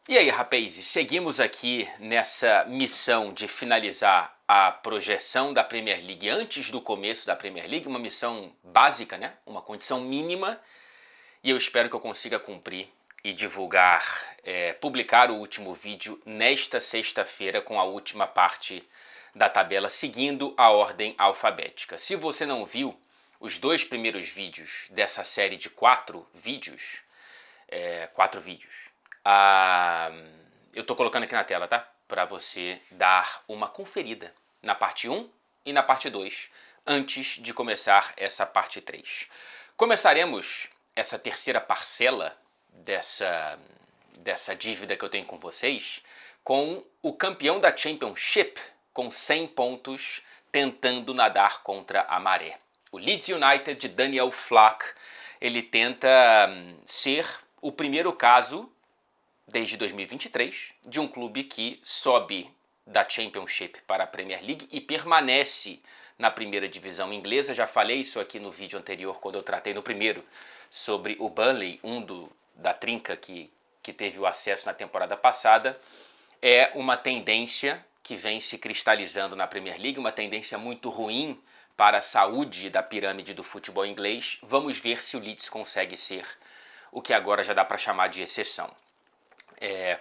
E aí, rapazes, seguimos aqui nessa missão de finalizar a projeção da Premier League antes do começo da Premier League, uma missão básica, né? Uma condição mínima, e eu espero que eu consiga cumprir e divulgar, publicar o último vídeo nesta sexta-feira com a última parte da tabela, seguindo a ordem alfabética. Se você não viu os dois primeiros vídeos dessa série de quatro vídeos, eu tô colocando aqui na tela, tá? Para você dar uma conferida na parte 1 e na parte 2, antes de começar essa parte 3. Começaremos essa terceira parcela dessa dívida que eu tenho com vocês com o campeão da Championship, com 100 pontos, tentando nadar contra a maré. O Leeds United de Daniel Farke, ele tenta ser o primeiro caso, desde 2023, de um clube que sobe da Championship para a Premier League e permanece na primeira divisão inglesa. Já falei isso aqui no vídeo anterior, quando eu tratei no primeiro, sobre o Burnley, da trinca que teve o acesso na temporada passada. É uma tendência que vem se cristalizando na Premier League, uma tendência muito ruim para a saúde da pirâmide do futebol inglês. Vamos ver se o Leeds consegue ser o que agora já dá para chamar de exceção.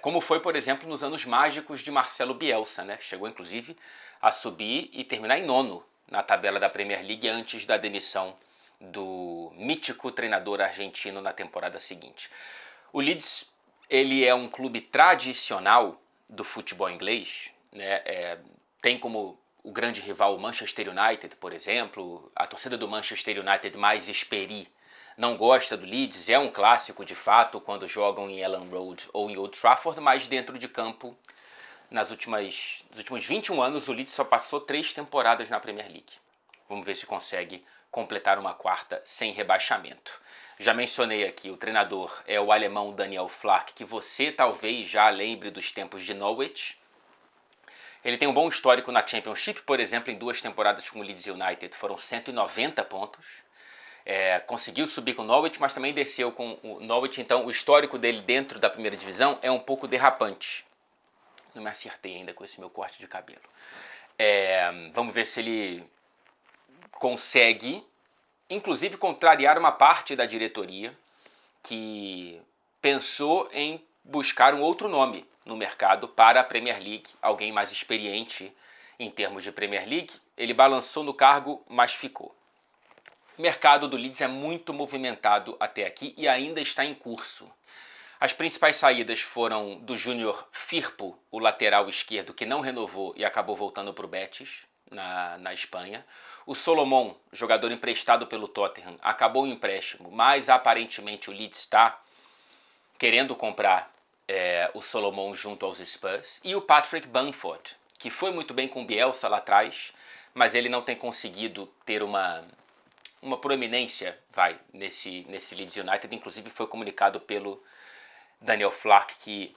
Como foi, por exemplo, nos anos mágicos de Marcelo Bielsa, né? Chegou inclusive a subir e terminar em nono na tabela da Premier League antes da demissão do mítico treinador argentino na temporada seguinte. O Leeds, ele é um clube tradicional do futebol inglês, né? Tem como o grande rival o Manchester United, por exemplo. A torcida do Manchester United mais experi não gosta do Leeds, é um clássico de fato quando jogam em Elland Road ou em Old Trafford, mas dentro de campo, nos últimos 21 anos, o Leeds só passou 3 temporadas na Premier League. Vamos ver se consegue completar uma quarta sem rebaixamento. Já mencionei aqui, o treinador é o alemão Daniel Farke, que você talvez já lembre dos tempos de Norwich. Ele tem um bom histórico na Championship, por exemplo, em 2 temporadas com o Leeds United foram 190 pontos. Conseguiu subir com o Norwich, mas também desceu com o Norwich, então o histórico dele dentro da primeira divisão é um pouco derrapante. Não me acertei ainda com esse meu corte de cabelo. Vamos ver se ele consegue, inclusive, contrariar uma parte da diretoria que pensou em buscar um outro nome no mercado para a Premier League, alguém mais experiente em termos de Premier League. Ele balançou no cargo, mas ficou. O mercado do Leeds é muito movimentado até aqui e ainda está em curso. As principais saídas foram do Júnior Firpo, o lateral esquerdo que não renovou e acabou voltando para o Betis, na Espanha. O Solomon, jogador emprestado pelo Tottenham, acabou o empréstimo, mas aparentemente o Leeds está querendo comprar o Solomon junto aos Spurs. E o Patrick Bamford, que foi muito bem com o Bielsa lá atrás, mas ele não tem conseguido ter uma proeminência nesse Leeds United. Inclusive foi comunicado pelo Daniel Farke,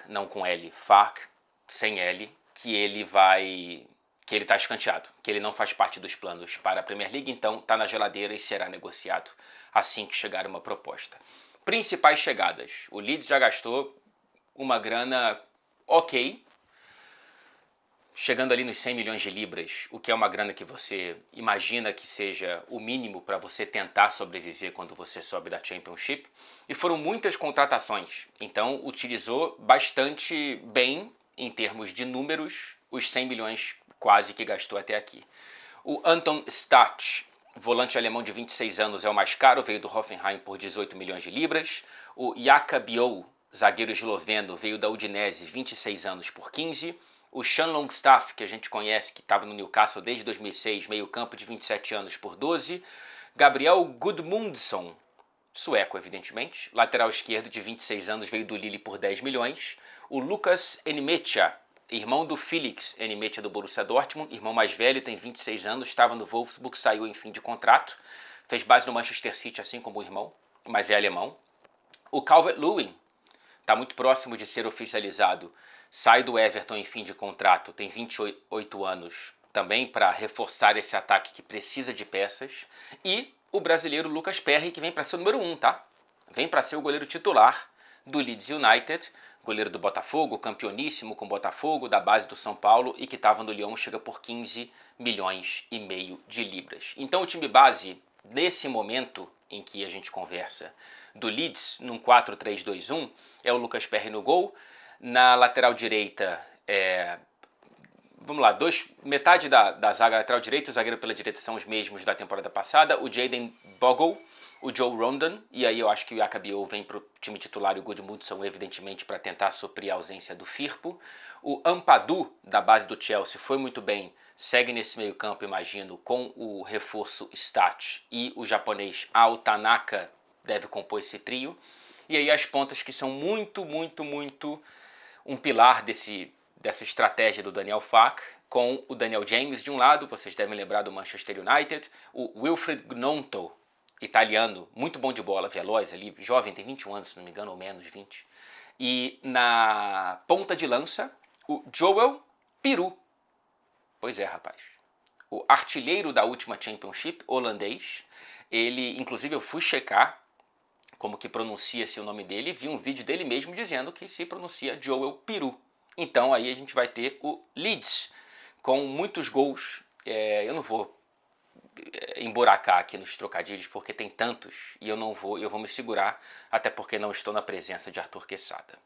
não com L, Farke, sem L, que ele está escanteado, que ele não faz parte dos planos para a Premier League, então está na geladeira e será negociado assim que chegar uma proposta. Principais chegadas. O Leeds já gastou uma grana ok, chegando ali nos 100 milhões de libras, o que é uma grana que você imagina que seja o mínimo para você tentar sobreviver quando você sobe da Championship. E foram muitas contratações, então utilizou bastante bem, em termos de números, os 100 milhões quase que gastou até aqui. O Anton Stach, volante alemão de 26 anos, é o mais caro, veio do Hoffenheim por 18 milhões de libras. O Jakub, zagueiro esloveno, veio da Udinese, 26 anos, por 15. O Sean Longstaff, que a gente conhece, que estava no Newcastle desde 2006, meio campo de 27 anos, por 12. Gabriel Gudmundsson, sueco, evidentemente, lateral esquerdo de 26 anos, veio do Lille por 10 milhões. O Lucas Enmetia, irmão do Felix Enmetia do Borussia Dortmund, irmão mais velho, tem 26 anos, estava no Wolfsburg, saiu em fim de contrato, fez base no Manchester City, assim como o irmão, mas é alemão. O Calvert-Lewin está muito próximo de ser oficializado, sai do Everton em fim de contrato, tem 28 anos, também para reforçar esse ataque que precisa de peças. E o brasileiro Lucas Perry, que vem para ser o número 1, tá? Vem para ser o goleiro titular do Leeds United, goleiro do Botafogo, campeoníssimo com o Botafogo, da base do São Paulo e que estava no Lyon, chega por 15 milhões e meio de libras. Então o time base, nesse momento em que a gente conversa, do Leeds, num 4-3-2-1, é o Lucas Perry no gol. Na lateral direita, vamos lá, metade da zaga lateral direita, o zagueiro pela direita são os mesmos da temporada passada, o Jayden Bogle, o Joe Rondon, e aí eu acho que o Akabiou vem para o time titular e o Gudmundsson, evidentemente, para tentar suprir a ausência do Firpo. O Ampadu, da base do Chelsea, foi muito bem, segue nesse meio campo, imagino, com o reforço Stat e o japonês Ao Tanaka deve compor esse trio. E aí as pontas que são muito um pilar dessa estratégia do Daniel Farke, com o Daniel James de um lado, vocês devem lembrar do Manchester United, o Wilfried Gnonto, italiano, muito bom de bola, veloz ali, jovem, tem 21 anos, se não me engano, ou menos, 20. E na ponta de lança, o Joel Piroe. Pois é, rapaz. O artilheiro da última Championship, holandês. Ele, inclusive, eu fui checar como que pronuncia-se o nome dele, e vi um vídeo dele mesmo dizendo que se pronuncia Joel Piroe. Então aí a gente vai ter o Leeds com muitos gols. Eu não vou emburacar aqui nos trocadilhos porque tem tantos e eu vou me segurar, até porque não estou na presença de Arthur Quesada.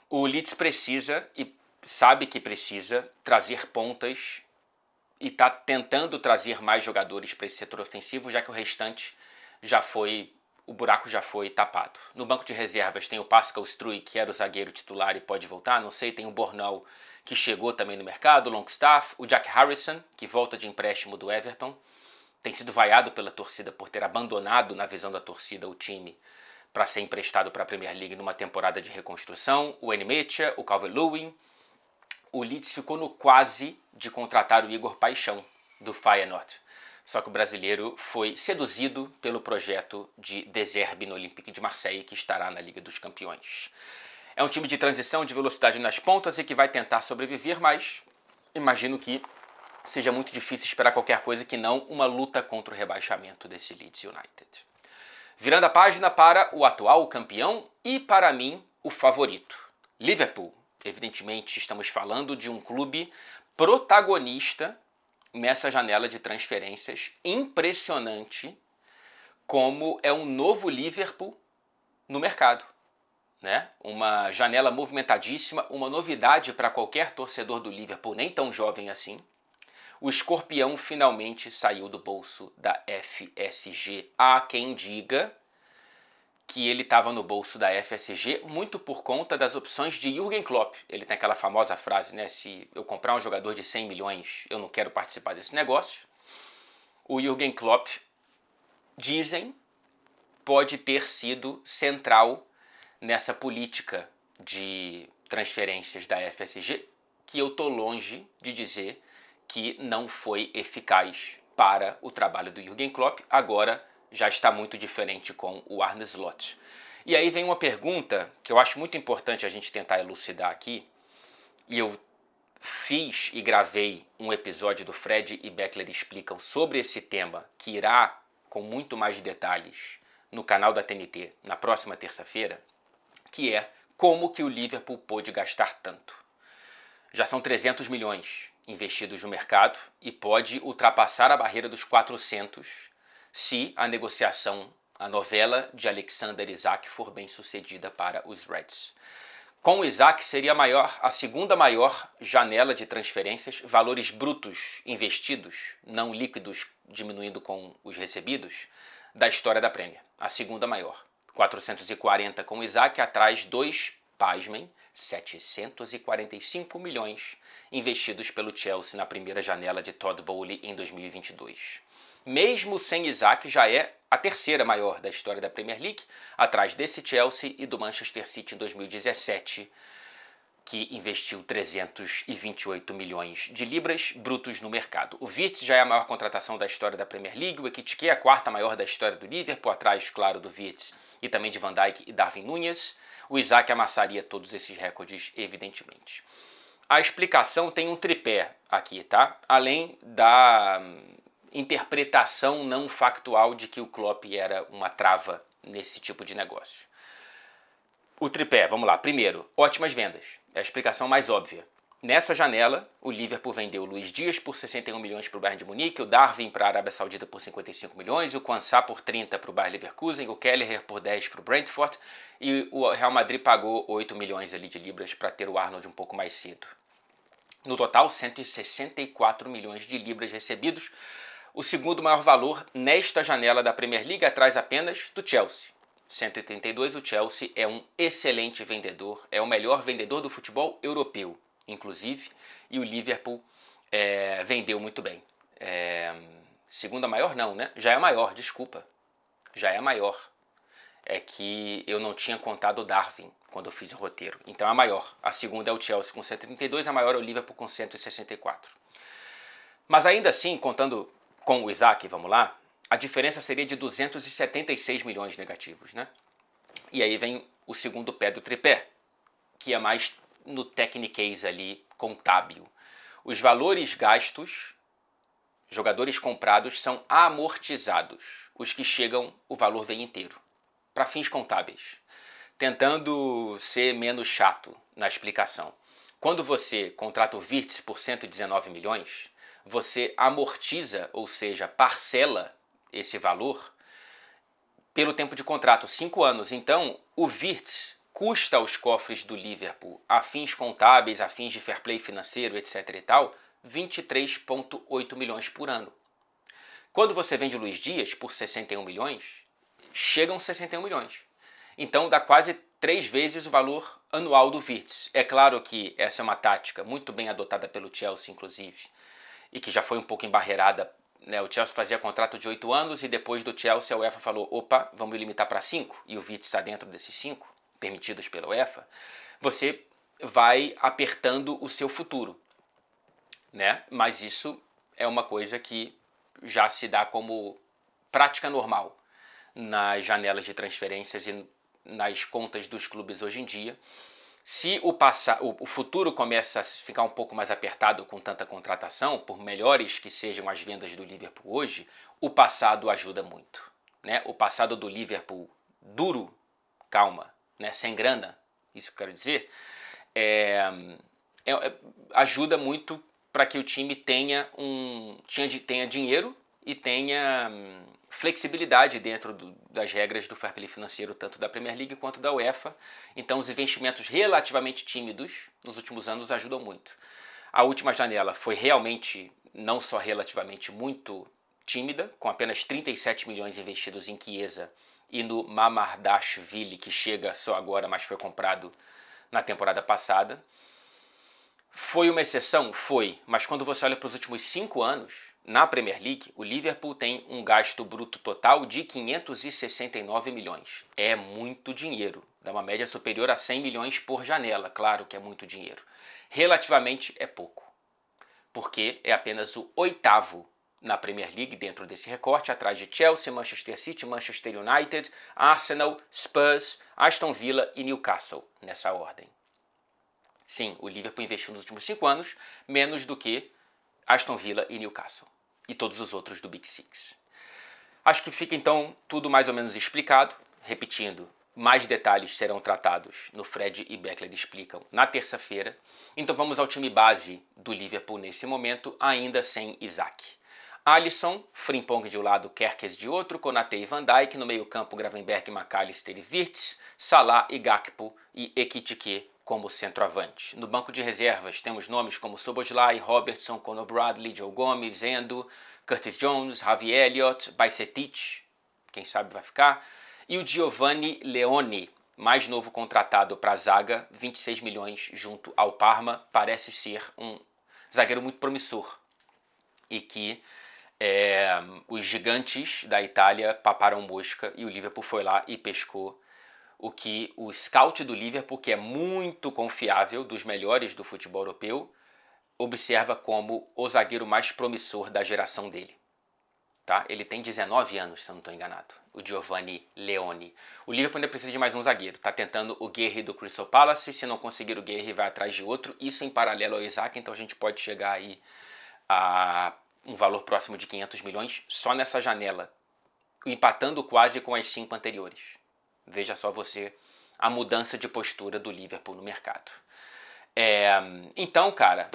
O Leeds precisa e sabe que precisa trazer pontas e está tentando trazer mais jogadores para esse setor ofensivo, já que o restante o buraco já foi tapado. No banco de reservas tem o Pascal Struy, que era o zagueiro titular e pode voltar, não sei, tem o Bornau, que chegou também no mercado, o Longstaff, o Jack Harrison, que volta de empréstimo do Everton, tem sido vaiado pela torcida por ter abandonado, na visão da torcida, o time para ser emprestado para a Premier League numa temporada de reconstrução, o Nmecha, o Calvert-Lewin. O Leeds ficou no quase de contratar o Igor Paixão, do Feyenoord. Só que o brasileiro foi seduzido pelo projeto de De Zerbi no Olympique de Marseille, que estará na Liga dos Campeões. É um time de transição, de velocidade nas pontas e que vai tentar sobreviver, mas imagino que seja muito difícil esperar qualquer coisa que não uma luta contra o rebaixamento desse Leeds United. Virando a página para o atual campeão e, para mim, o favorito, Liverpool. Evidentemente, estamos falando de um clube protagonista nessa janela de transferências. Impressionante como é um novo Liverpool no mercado, né? Uma janela movimentadíssima, uma novidade para qualquer torcedor do Liverpool, nem tão jovem assim. O escorpião finalmente saiu do bolso da FSG. Há quem diga que ele estava no bolso da FSG muito por conta das opções de Jürgen Klopp. Ele tem aquela famosa frase, né? Se eu comprar um jogador de 100 milhões, eu não quero participar desse negócio. O Jürgen Klopp, dizem, pode ter sido central nessa política de transferências da FSG, que eu estou longe de dizer que não foi eficaz para o trabalho do Jürgen Klopp. Agora já está muito diferente com o Arne Slot. E aí vem uma pergunta que eu acho muito importante a gente tentar elucidar aqui, e eu fiz e gravei um episódio do Fred e Beckler Explicam sobre esse tema, que irá com muito mais detalhes no canal da TNT na próxima terça-feira, que é como que o Liverpool pôde gastar tanto. Já são 300 milhões investidos no mercado e pode ultrapassar a barreira dos 400 se a negociação, a novela de Alexander Isak for bem sucedida para os Reds. Com o Isak seria a segunda maior janela de transferências, valores brutos investidos, não líquidos diminuindo com os recebidos, da história da Premier. A segunda maior. 440 com o Isak, atrás pasmem, 745 milhões investidos pelo Chelsea na primeira janela de Todd Boehly em 2022. Mesmo sem Isak, já é a terceira maior da história da Premier League, atrás desse Chelsea e do Manchester City em 2017, que investiu 328 milhões de libras brutos no mercado. O Wirtz já é a maior contratação da história da Premier League, o Ekitike é a quarta maior da história do Liverpool, atrás, claro, do Wirtz e também de Van Dijk e Darwin Núñez. O Isak amassaria todos esses recordes, evidentemente. A explicação tem um tripé aqui, tá? Além da interpretação não factual de que o Klopp era uma trava nesse tipo de negócio. O tripé, vamos lá. Primeiro, ótimas vendas. É a explicação mais óbvia. Nessa janela, o Liverpool vendeu o Luís Dias por 61 milhões para o Bayern de Munique, o Darwin para a Arábia Saudita por 55 milhões, o Quansah por 30 para o Bayer Leverkusen, o Kelleher por 10 para o Brentford e o Real Madrid pagou 8 milhões ali de libras para ter o Arnold um pouco mais cedo. No total, 164 milhões de libras recebidos, o segundo maior valor nesta janela da Premier League, atrás apenas do Chelsea. 132, o Chelsea é um excelente vendedor, é o melhor vendedor do futebol europeu, inclusive, e o Liverpool vendeu muito bem. Segunda maior não, né? Já é a maior, desculpa. Já é a maior. É que eu não tinha contado o Darwin quando eu fiz o roteiro. Então é a maior. A segunda é o Chelsea com 132, a maior é o Liverpool com 164. Mas ainda assim, contando com o Isaac, vamos lá, a diferença seria de 276 milhões negativos, né? E aí vem o segundo pé do tripé, que é mais no techniquez ali, contábil. Os valores gastos, jogadores comprados, são amortizados. Os que chegam, o valor vem inteiro. Para fins contábeis. Tentando ser menos chato na explicação. Quando você contrata o Wirtz por 119 milhões, você amortiza, ou seja, parcela esse valor pelo tempo de contrato, 5 anos. Então, o Wirtz custa aos cofres do Liverpool, a fins contábeis, a fins de fair play financeiro, etc. e tal, 23,8 milhões por ano. Quando você vende o Luís Dias por 61 milhões, chegam 61 milhões. Então dá quase 3 vezes o valor anual do Wirtz. É claro que essa é uma tática muito bem adotada pelo Chelsea, inclusive, e que já foi um pouco embarreirada, né? O Chelsea fazia contrato de 8 anos e depois do Chelsea a UEFA falou, opa, vamos limitar para 5, e o Wirtz está dentro desses 5, permitidos pela UEFA. Você vai apertando o seu futuro, né? Mas isso é uma coisa que já se dá como prática normal nas janelas de transferências e nas contas dos clubes hoje em dia. Se o futuro começa a ficar um pouco mais apertado com tanta contratação, por melhores que sejam as vendas do Liverpool hoje, o passado ajuda muito, né? O passado do Liverpool duro, calma, né? Sem grana, isso que eu quero dizer, ajuda muito para que o time tenha dinheiro e tenha flexibilidade dentro das regras do fair play financeiro, tanto da Premier League quanto da UEFA. Então os investimentos relativamente tímidos nos últimos anos ajudam muito. A última janela foi realmente, não só relativamente, muito tímida, com apenas 37 milhões investidos em Chiesa e no Mamardashvili, que chega só agora, mas foi comprado na temporada passada. Foi uma exceção? Foi, mas quando você olha para os últimos 5 anos, na Premier League, o Liverpool tem um gasto bruto total de 569 milhões. É muito dinheiro, dá uma média superior a 100 milhões por janela, claro que é muito dinheiro. Relativamente é pouco, porque é apenas o 8º na Premier League dentro desse recorte, atrás de Chelsea, Manchester City, Manchester United, Arsenal, Spurs, Aston Villa e Newcastle, nessa ordem. Sim, o Liverpool investiu nos últimos 5 anos menos do que Aston Villa e Newcastle. E todos os outros do Big Six. Acho que fica então tudo mais ou menos explicado. Repetindo, mais detalhes serão tratados no Fred e Beckler Explicam na terça-feira. Então vamos ao time base do Liverpool nesse momento, ainda sem Isaac. Alisson, Frimpong de um lado, Kerkez de outro, Konate e Van Dijk, no meio campo Gravenberch, McAllister e Wirtz, Salah e Gakpo e Ekitike como centroavante. No banco de reservas temos nomes como Szoboszlai, Robertson, Conor Bradley, Joe Gomes, Endo, Curtis Jones, Harvey Elliott, Bajcetic, quem sabe vai ficar, e o Giovanni Leone, mais novo contratado para a zaga, 26 milhões junto ao Parma, parece ser um zagueiro muito promissor e que os gigantes da Itália paparam mosca e o Liverpool foi lá e pescou o que o scout do Liverpool, que é muito confiável, dos melhores do futebol europeu, observa como o zagueiro mais promissor da geração dele. Tá? Ele tem 19 anos, se eu não estou enganado, o Giovanni Leone. O Liverpool ainda precisa de mais um zagueiro. Está tentando o Guerri do Crystal Palace, se não conseguir o Guerri vai atrás de outro, isso em paralelo ao Isaac, então a gente pode chegar aí a um valor próximo de 500 milhões só nessa janela, empatando quase com as 5 anteriores. Veja só você a mudança de postura do Liverpool no mercado. Então, cara,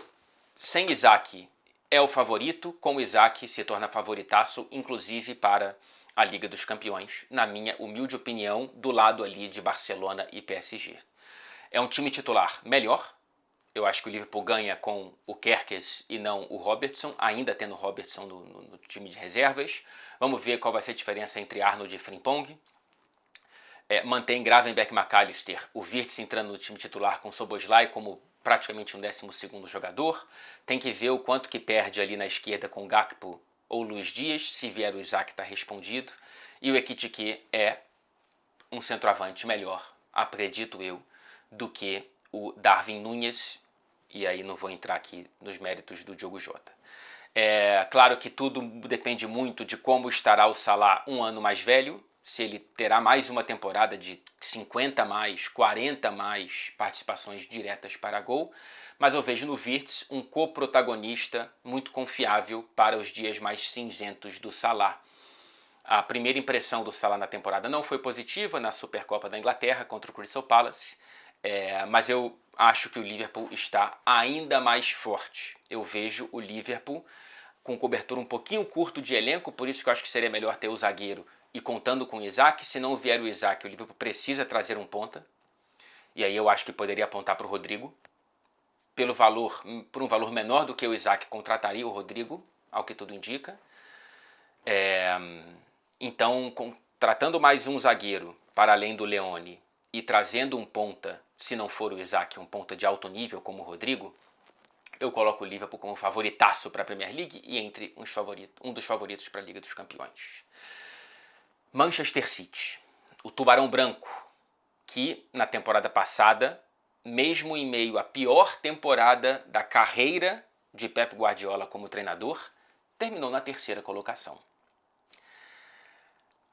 sem Isaac é o favorito, com o Isaac se torna favoritaço, inclusive para a Liga dos Campeões, na minha humilde opinião, do lado ali de Barcelona e PSG. É um time titular melhor. Eu acho que o Liverpool ganha com o Kerkez e não o Robertson, ainda tendo o Robertson no time de reservas. Vamos ver qual vai ser a diferença entre Arnold e Frimpong. Mantém Gravenberch e McAllister, o Wirtz entrando no time titular com o Szoboszlai como praticamente um 12º jogador. Tem que ver o quanto que perde ali na esquerda com Gakpo ou Luiz Dias. Se vier o Isaac, está respondido. E o Ekitike é um centroavante melhor, acredito eu, do que o Darwin Núñez. E aí não vou entrar aqui nos méritos do Diogo Jota. Claro que tudo depende muito de como estará o Salah um ano mais velho, se ele terá mais uma temporada de 50 mais, 40 mais participações diretas para gol, mas eu vejo no Wirtz um coprotagonista muito confiável para os dias mais cinzentos do Salah. A primeira impressão do Salah na temporada não foi positiva na Supercopa da Inglaterra contra o Crystal Palace, mas eu acho que o Liverpool está ainda mais forte. Eu vejo o Liverpool com cobertura um pouquinho curto de elenco, por isso que eu acho que seria melhor ter o zagueiro e contando com o Isaac. Se não vier o Isaac, o Liverpool precisa trazer um ponta. E aí eu acho que poderia apontar para o Rodrigo. Por um valor menor do que o Isaac, contrataria o Rodrigo, ao que tudo indica. Então, tratando mais um zagueiro para além do Leone e trazendo um ponta, se não for o Isaac, um ponta de alto nível como o Rodrigo, eu coloco o Liverpool como favoritaço para a Premier League e entre um dos favoritos para a Liga dos Campeões. Manchester City, o Tubarão Branco, que na temporada passada, mesmo em meio à pior temporada da carreira de Pep Guardiola como treinador, terminou na 3ª colocação.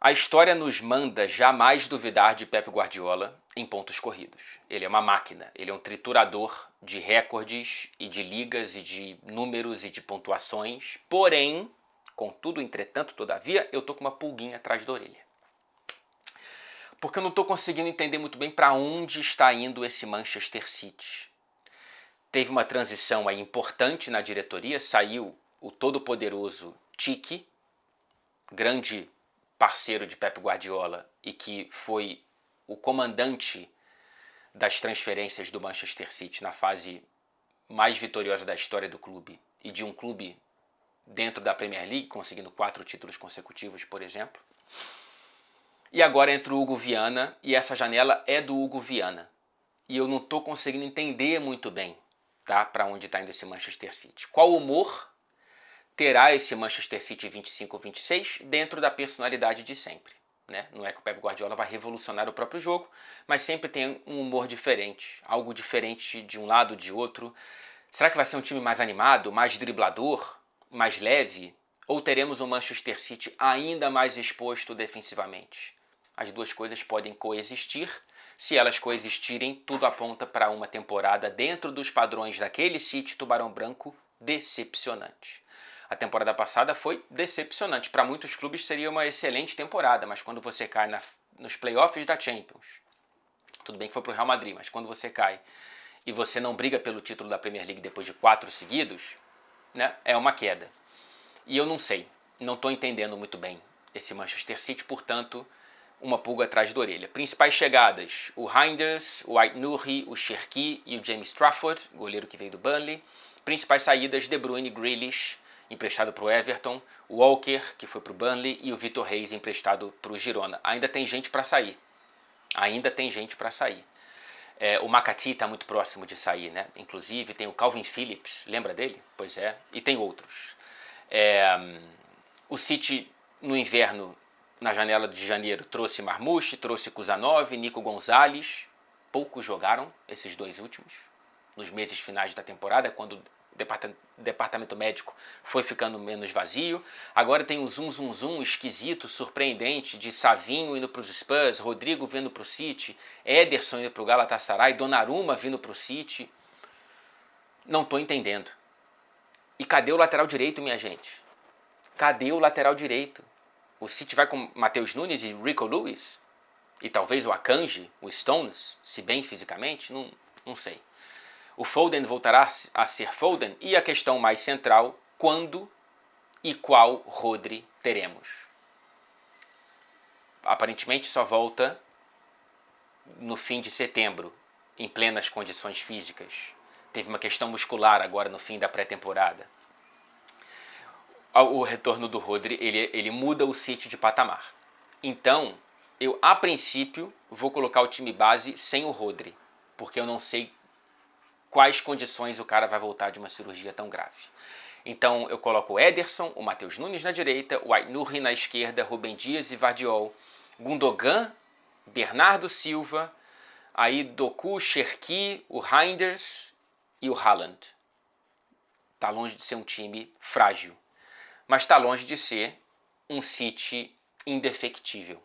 A história nos manda jamais duvidar de Pep Guardiola em pontos corridos. Ele é uma máquina, ele é um triturador de recordes e de ligas e de números e de pontuações. Porém, contudo, entretanto, todavia, eu tô com uma pulguinha atrás da orelha. Porque eu não estou conseguindo entender muito bem para onde está indo esse Manchester City. Teve uma transição aí importante na diretoria, saiu o todo-poderoso Tiki, grande parceiro de Pep Guardiola e que foi o comandante das transferências do Manchester City na fase mais vitoriosa da história do clube e de um clube dentro da Premier League, conseguindo 4 títulos consecutivos, por exemplo. E agora entra o Hugo Viana e essa janela é do Hugo Viana. E eu não estou conseguindo entender muito bem, tá, para onde está indo esse Manchester City. Qual humor terá esse Manchester City 25 ou 26 dentro da personalidade de sempre, né? Não é que o Pep Guardiola vai revolucionar o próprio jogo, mas sempre tem um humor diferente, algo diferente de um lado ou de outro. Será que vai ser um time mais animado, mais driblador, mais leve? Ou teremos um Manchester City ainda mais exposto defensivamente? As duas coisas podem coexistir. Se elas coexistirem, tudo aponta para uma temporada dentro dos padrões daquele City Tubarão Branco decepcionante. A temporada passada foi decepcionante. Para muitos clubes seria uma excelente temporada, mas quando você cai nos playoffs da Champions, tudo bem que foi para o Real Madrid, mas quando você cai e você não briga pelo título da Premier League depois de 4 seguidos, né, é uma queda. E eu não sei, não estou entendendo muito bem esse Manchester City, portanto, uma pulga atrás da orelha. Principais chegadas, o Reinders, o Aït-Nouri, o Cherki e o James Trafford, goleiro que veio do Burnley. Principais saídas, De Bruyne, Grealish, emprestado para o Everton, o Walker, que foi para o Burnley, e o Vitor Reis, emprestado para o Girona. Ainda tem gente para sair. O McAtee está muito próximo de sair, né? Inclusive tem o Calvin Phillips, lembra dele? Pois é, e tem outros. O City, no inverno, na janela de janeiro, trouxe Marmouche, trouxe Kuzanov, Nico Gonzalez. Poucos jogaram, esses dois últimos, nos meses finais da temporada, quando o departamento médico foi ficando menos vazio. Agora tem o zoom esquisito, surpreendente, de Savinho indo para os Spurs, Rodrigo vindo para o City, Ederson indo para o Galatasaray, Donnarumma vindo para o City. Não estou entendendo. E cadê o lateral direito, minha gente? Cadê o lateral direito? O City vai com Matheus Nunes e Rico Lewis? E talvez o Akanji, o Stones, se bem fisicamente, não sei. O Foden voltará a ser Foden? E a questão mais central, quando e qual Rodri teremos? Aparentemente só volta no fim de setembro, em plenas condições físicas. Teve uma questão muscular agora no fim da pré-temporada. O retorno do Rodri, ele muda o City de patamar. Então, eu a princípio vou colocar o time base sem o Rodri, porque eu não sei quais condições o cara vai voltar de uma cirurgia tão grave. Então eu coloco o Ederson, o Matheus Nunes na direita, o Aït-Nouri na esquerda, Rubem Dias e Vardiol, Gundogan, Bernardo Silva, aí Doku, Cherki, o Reinders e o Haaland. Tá longe de ser um time frágil, mas está longe de ser um City indefectível.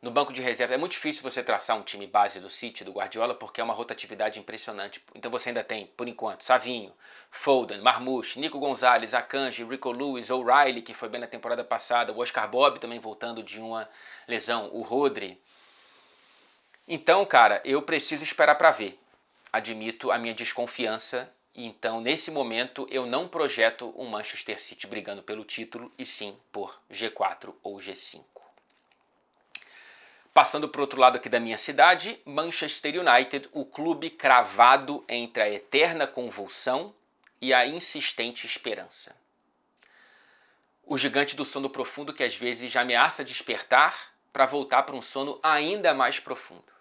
No banco de reserva é muito difícil você traçar um time base do City, do Guardiola, porque é uma rotatividade impressionante. Então você ainda tem, por enquanto, Savinho, Foden, Marmoush, Nico Gonzalez, Akanji, Rico Lewis, O'Reilly, que foi bem na temporada passada, o Oscar Bob também voltando de uma lesão, o Rodri. Então, cara, eu preciso esperar para ver. Admito a minha desconfiança. Então, nesse momento, eu não projeto um Manchester City brigando pelo título, e sim por G4 ou G5. Passando para o outro lado aqui da minha cidade, Manchester United, o clube cravado entre a eterna convulsão e a insistente esperança. O gigante do sono profundo que às vezes já ameaça despertar para voltar para um sono ainda mais profundo.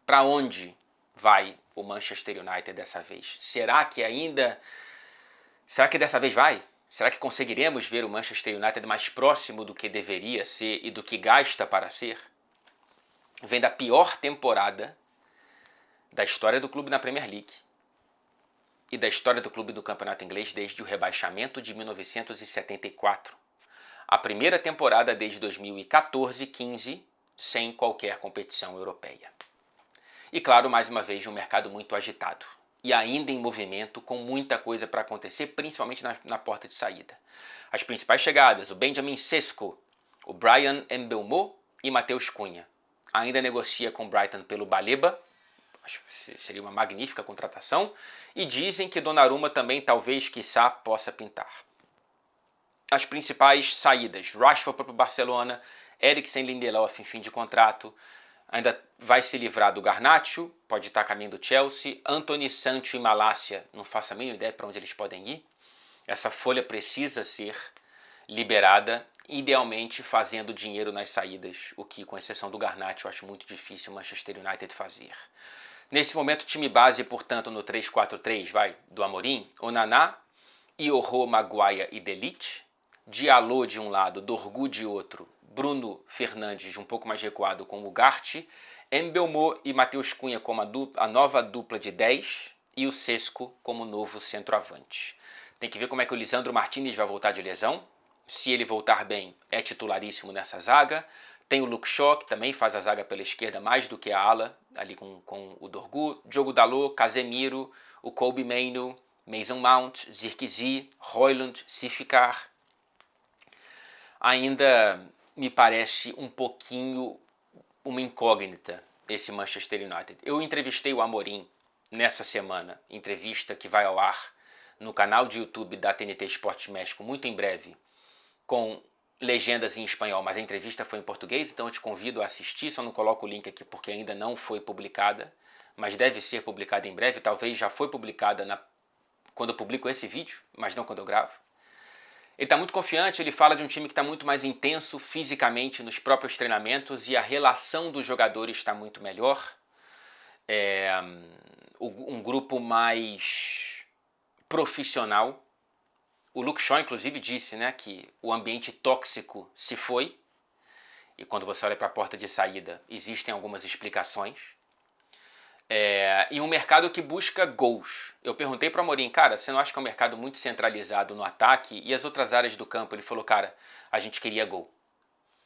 Para onde vai o Manchester United dessa vez? Será que dessa vez vai? Será que conseguiremos ver o Manchester United mais próximo do que deveria ser e do que gasta para ser? Vem da pior temporada da história do clube na Premier League e da história do clube do campeonato inglês desde o rebaixamento de 1974. A primeira temporada desde 2014-15 sem qualquer competição europeia. E claro, mais uma vez, um mercado muito agitado e ainda em movimento, com muita coisa para acontecer, principalmente na porta de saída. As principais chegadas, o Benjamin Sesko, o Bryan Mbeumo e Matheus Cunha. Ainda negocia com o Brighton pelo Baleba, acho que seria uma magnífica contratação, e dizem que Donnarumma também, talvez, quiçá, possa pintar. As principais saídas, Rashford para o Barcelona, Eriksen e Lindelof em fim de contrato, ainda vai se livrar do Garnacho, pode estar a caminho do Chelsea, Anthony, Sancho e Malásia, não faço a mínima ideia para onde eles podem ir. Essa folha precisa ser liberada, idealmente fazendo dinheiro nas saídas, o que, com exceção do Garnacho, eu acho muito difícil o Manchester United fazer. Nesse momento, time base, portanto, no 3-4-3, do Amorim, Onana, Iorro, Maguire e De Ligt, Diallo de um lado, Dorgu de outro, Bruno Fernandes um pouco mais recuado com o Ugarte, Mbeumo e Matheus Cunha como a nova dupla de 10 e o Sesko como novo centroavante. Tem que ver como é que o Lisandro Martinez vai voltar de lesão. Se ele voltar bem, é titularíssimo nessa zaga. Tem o Luke Shaw, que também faz a zaga pela esquerda mais do que a ala, ali com o Dorgu, Diogo Dalot, Casemiro, o Kobe Mainoo, Mason Mount, Zirkzee, Højlund, se ficar. Ainda me parece um pouquinho uma incógnita esse Manchester United. Eu entrevistei o Amorim nessa semana, entrevista que vai ao ar no canal de YouTube da TNT Esportes México muito em breve, com legendas em espanhol, mas a entrevista foi em português, então eu te convido a assistir, só não coloco o link aqui porque ainda não foi publicada, mas deve ser publicada em breve, talvez já foi publicada quando eu publico esse vídeo, mas não quando eu gravo. Ele está muito confiante, ele fala de um time que está muito mais intenso fisicamente nos próprios treinamentos e a relação dos jogadores está muito melhor. Um grupo mais profissional. O Luke Shaw, inclusive, disse, que o ambiente tóxico se foi. E quando você olha para a porta de saída, existem algumas explicações. E um mercado que busca gols. Eu perguntei para o Amorim, cara, você não acha que é um mercado muito centralizado no ataque e as outras áreas do campo? Ele falou, cara, a gente queria gol.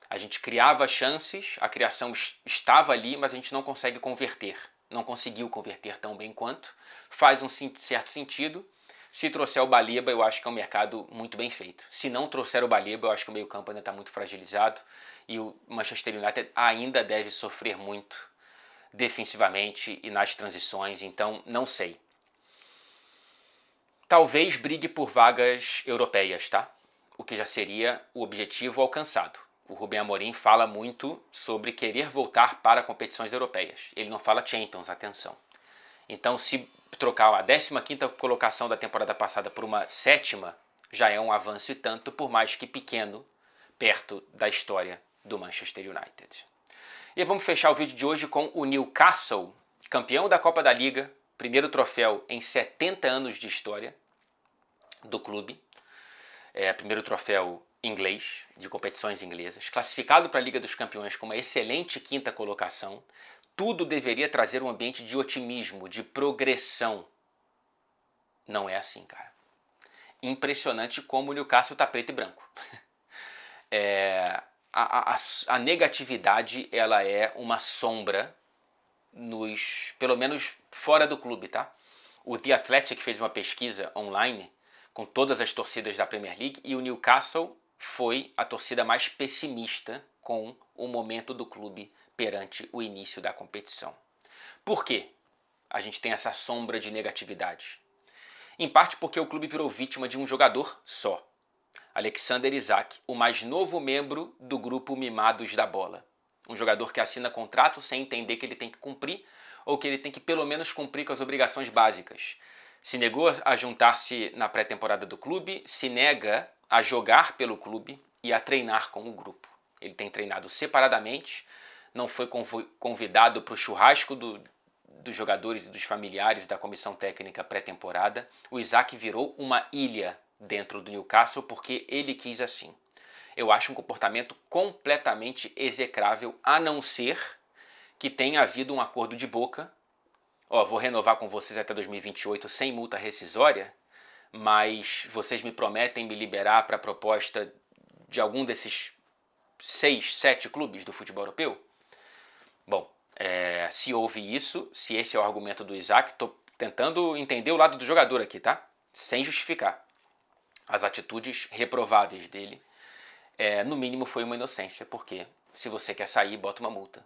A gente criava chances, a criação estava ali, mas a gente não consegue converter. Não conseguiu converter tão bem quanto. Faz um certo sentido. Se trouxer o Baleba, eu acho que é um mercado muito bem feito. Se não trouxer o Baleba, eu acho que o meio-campo ainda está muito fragilizado e o Manchester United ainda deve sofrer muito defensivamente e nas transições, então não sei. Talvez brigue por vagas europeias, tá? O que já seria o objetivo alcançado. O Rubem Amorim fala muito sobre querer voltar para competições europeias. Ele não fala Champions, atenção. Então, se trocar a 15ª colocação da temporada passada por uma 7ª, já é um avanço e tanto, por mais que pequeno, perto da história do Manchester United. E vamos fechar o vídeo de hoje com o Newcastle, campeão da Copa da Liga, primeiro troféu em 70 anos de história do clube, primeiro troféu inglês, de competições inglesas, classificado para a Liga dos Campeões com uma excelente 5ª colocação. Tudo deveria trazer um ambiente de otimismo, de progressão. Não é assim, cara. Impressionante como o Newcastle está preto e branco. A negatividade, ela é uma sombra, pelo menos fora do clube, tá? O The Athletic fez uma pesquisa online com todas as torcidas da Premier League e o Newcastle foi a torcida mais pessimista com o momento do clube perante o início da competição. Por quê? A gente tem essa sombra de negatividade. Em parte porque o clube virou vítima de um jogador só, Alexander Isak, o mais novo membro do grupo Mimados da Bola. Um jogador que assina contrato sem entender que ele tem que cumprir ou que ele tem que pelo menos cumprir com as obrigações básicas. Se negou a juntar-se na pré-temporada do clube, se nega a jogar pelo clube e a treinar com o grupo. Ele tem treinado separadamente, não foi convidado para o churrasco dos jogadores e dos familiares da comissão técnica pré-temporada. O Isak virou uma ilha dentro do Newcastle porque ele quis assim. Eu acho um comportamento completamente execrável, a não ser que tenha havido um acordo de boca. Vou renovar com vocês até 2028 sem multa rescisória, mas vocês me prometem me liberar para a proposta de algum desses 6, 7 clubes do futebol europeu? Bom, se houve isso, se esse é o argumento do Isak, estou tentando entender o lado do jogador aqui, tá? Sem justificar as atitudes reprováveis dele. No mínimo foi uma inocência, porque se você quer sair, bota uma multa.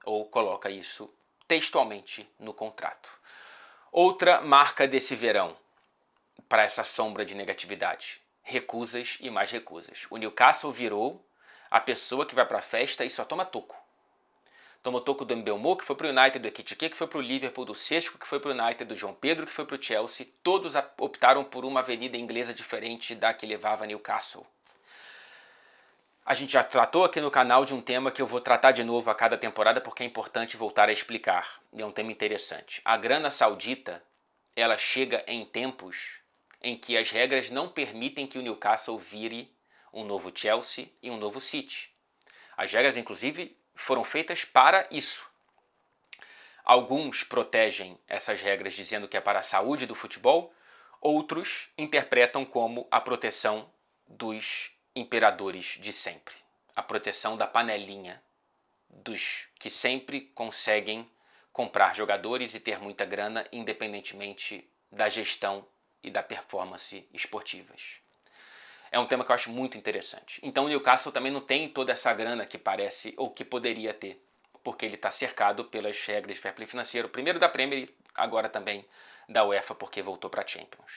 Ou coloca isso textualmente no contrato. Outra marca desse verão para essa sombra de negatividade: recusas e mais recusas. O Newcastle virou a pessoa que vai para a festa e só toma toco. Tomou toco do Mbeumo, que foi para o United, do Ekitike, que foi para o Liverpool, do Sesco, que foi para o United, do João Pedro, que foi para o Chelsea. Todos optaram por uma avenida inglesa diferente da que levava a Newcastle. A gente já tratou aqui no canal de um tema que eu vou tratar de novo a cada temporada porque é importante voltar a explicar. E é um tema interessante. A grana saudita, ela chega em tempos em que as regras não permitem que o Newcastle vire um novo Chelsea e um novo City. As regras, inclusive, foram feitas para isso. Alguns protegem essas regras dizendo que é para a saúde do futebol, outros interpretam como a proteção dos imperadores de sempre. A proteção da panelinha dos que sempre conseguem comprar jogadores e ter muita grana, independentemente da gestão e da performance esportivas. É um tema que eu acho muito interessante. Então o Newcastle também não tem toda essa grana que parece ou que poderia ter, porque ele está cercado pelas regras de fair play financeiro, primeiro da Premier e agora também da UEFA, porque voltou para a Champions.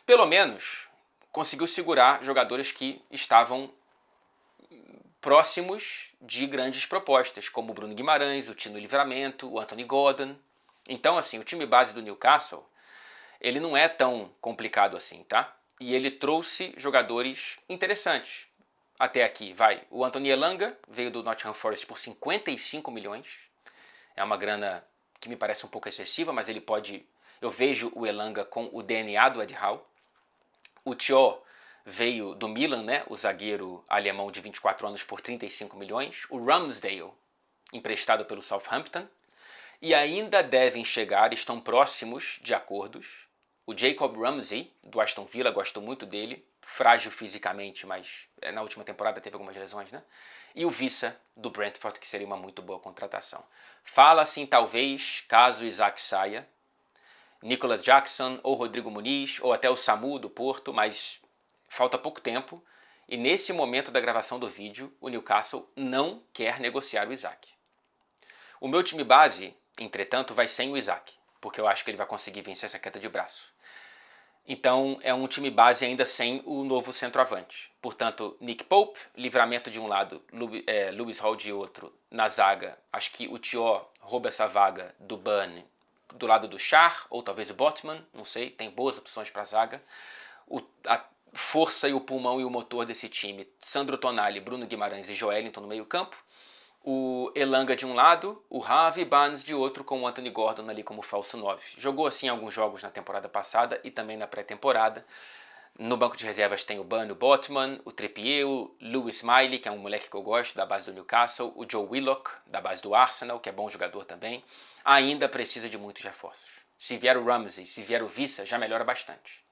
Pelo menos conseguiu segurar jogadores que estavam próximos de grandes propostas, como o Bruno Guimarães, o Tino Livramento, o Anthony Gordon. Então, assim, o time base do Newcastle, ele não é tão complicado assim, tá? E ele trouxe jogadores interessantes. Até aqui, o Anthony Elanga veio do Nottingham Forest por 55 milhões. É uma grana que me parece um pouco excessiva, mas ele pode... Eu vejo o Elanga com o DNA do Eddie Howe. O Thiaw veio do Milan, né? O zagueiro alemão de 24 anos por 35 milhões. O Ramsdale, emprestado pelo Southampton. E ainda devem chegar, estão próximos de acordos, o Jacob Ramsey, do Aston Villa, gosto muito dele, frágil fisicamente, mas na última temporada teve algumas lesões, né? E o Wissa, do Brentford, que seria uma muito boa contratação. Fala-se, talvez, caso o Isak saia, Nicholas Jackson ou Rodrigo Muniz, ou até o Samu do Porto, mas falta pouco tempo E nesse momento da gravação do vídeo, o Newcastle não quer negociar o Isak. O meu time base, entretanto, vai sem o Isak, porque eu acho que ele vai conseguir vencer essa queda de braço. Então é um time base ainda sem o novo centroavante. Portanto, Nick Pope, Livramento de um lado, Lewis Hall de outro. Na zaga, acho que o Thiaw rouba essa vaga do Burn do lado do Schär, ou talvez o Botman, não sei, tem boas opções para a zaga. A força e o pulmão e o motor desse time, Sandro Tonali, Bruno Guimarães e Joelinton no meio campo. O Elanga de um lado, o Harvey Barnes de outro, com o Anthony Gordon ali como falso 9. Jogou assim alguns jogos na temporada passada e também na pré-temporada. No banco de reservas tem o Burn, o Botman, o Trippier, o Lewis Miley, que é um moleque que eu gosto, da base do Newcastle, o Joe Willock, da base do Arsenal, que é bom jogador também. Ainda precisa de muitos reforços. Se vier o Ramsey, se vier o Wissa, já melhora bastante.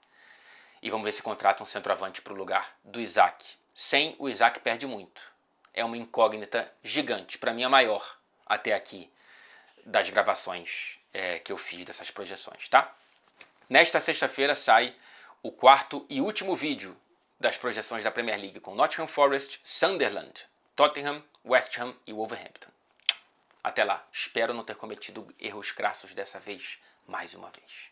E vamos ver se contrata um centroavante para o lugar do Isak. Sem o Isak perde muito. É uma incógnita gigante, para mim a maior até aqui das gravações que eu fiz dessas projeções, tá? Nesta sexta-feira sai o quarto e último vídeo das projeções da Premier League com Nottingham Forest, Sunderland, Tottenham, West Ham e Wolverhampton. Até lá, espero não ter cometido erros crassos dessa vez, mais uma vez.